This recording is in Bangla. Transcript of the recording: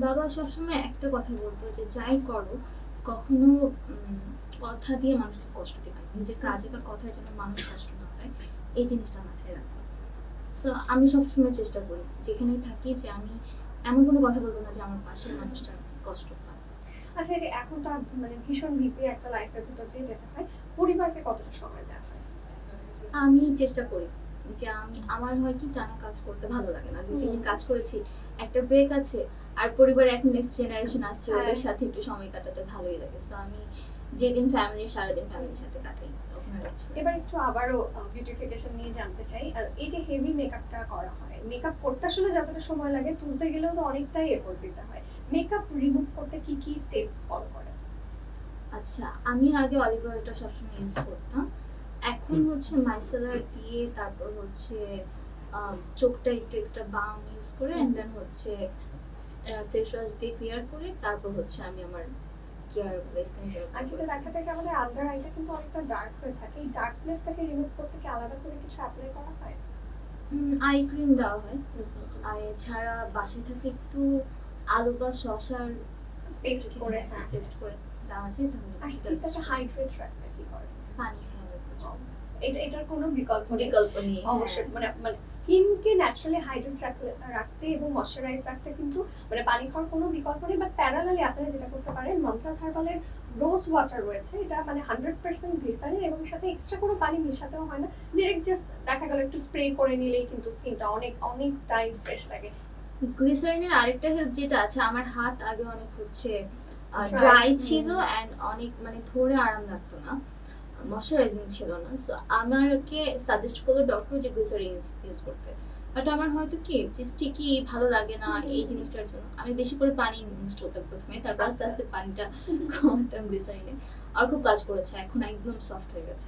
বাবা সবসময় একটা কথা বলতো যে যাই করো কখনো কথা দিয়ে মানুষকে কষ্ট দিবে না, নিজের কাজে বা কথায় যেন মানুষ কষ্ট না পায়, এই জিনিসটা মাথায় রাখবে। সো আমি সবসময় চেষ্টা করি যেখানেই থাকি যে আমি এমন কোনো কথা বলবো না যে আমার পাশের মানুষটা কষ্ট পায়। আচ্ছা, এই যে এখন তো মানে ভীষণ বিজি একটা লাইফের ভিতর দিয়ে যেতে হয়, পরিবারকে কতটা সময় দেওয়া হয়? আমি চেষ্টা করি যে আমার হয় কি টানা কাজ করতে ভালো লাগে না, 2-3 দিন কাজ করেছি, একটা ব্রেক আছে, আর পরিবারে এখন নেক্সট জেনারেশন আসছে, ওদের সাথে একটু সময় কাটাতে ভালোই লাগে। সো আমি যেদিন সারাদিন ফ্যামিলির সাথে কাটাই তখন আর কিছু। এবার একটু আবারও বিউটিফিকেশন নিয়ে জানতে চাই। এই যে হেভি মেকআপটা করা হয়, মেকআপ করতে আসলে যতটা সময় লাগে তুলতে গেলেও তো অনেকটাই এফোর্ট দিতে হয়। মেকআপ রিমুভ করতে কি কি স্টেপ ফলো করেন? আচ্ছা, আমি আগে অলিভ অয়েলটা সবসময় ইউজ করতাম, এখন হচ্ছে মাইসেলার দিয়ে, তারপর হচ্ছে চোখটা একটু এক্সট্রা বাম ইউজ করে, এন্ড দেন হচ্ছে ফেস ওয়াশ দিয়ে ক্লিয়ার করে, তারপর হচ্ছে আমি আমার কেয়ার স্কিন কেয়ার। আচ্ছা, তো দেখা যায় যে আমাদের আন্ডার আইটা কিন্তু অনেকটা ডার্ক হয়ে থাকে, এই ডার্কনেসটাকে রিমুভ করতে কি আলাদা করে কিছু অ্যাপ্লাই করা হয়? আই ক্রিম দেওয়া হয়, আর এছাড়া বাসায় থাকলে একটু আলু বা শসার পেস্ট করে, হ্যাঁ, পেস্ট করে দেওয়া যায়। তাহলে আর স্কিনটাকে হাইড্রেট রাখতে কি করে? পানি খাই আমি প্রচুর। এটার কোনো বিকল্প নেই। অবশ্যই, মানে স্কিনকে ন্যাচারালি হাইড্রেট রাখতে এবং ময়শ্চারাইজ রাখতে কিন্তু মানে পানি খাওয়ার কোনো বিকল্প নেই। বাট প্যারালালি আপনারা যেটা করতে পারেন, মমতাজ হার্বালের রোজ ওয়াটার রয়েছে, এটা মানে 100% গ্লিসারিন এবং সাথে এক্সট্রা কোনো পানি মেশাতেও হয় না, ডিরেক্ট জাস্ট দেখা গেল একটু স্প্রে করে নিলেই কিন্তু স্কিনটা অনেক টাইম ফ্রেশ লাগে। গ্লিসারিনের আরেকটা হেল্প যেটা আছে, আমার হাত আগে অনেক হচ্ছে ড্রাই ছিল এন্ড অনেক মানে ধরে আরাম লাগতো না, ময়শ্চারাইজিং ছিল না। সো আমাকে সাজেস্ট করলো ডক্টর যে গ্লিসারিন ইউজ করতে, বাট আমার হয়তো কি যে স্টিকি ভালো লাগে না, এই জিনিসটার জন্য আমি বেশি করে পানি মিক্স করতাম প্রথমে, তারপর আস্তে আস্তে পানিটা কমাতাম গ্লিসারিনে, আর খুব কাজ করেছে, এখন একদম সফট হয়ে গেছে।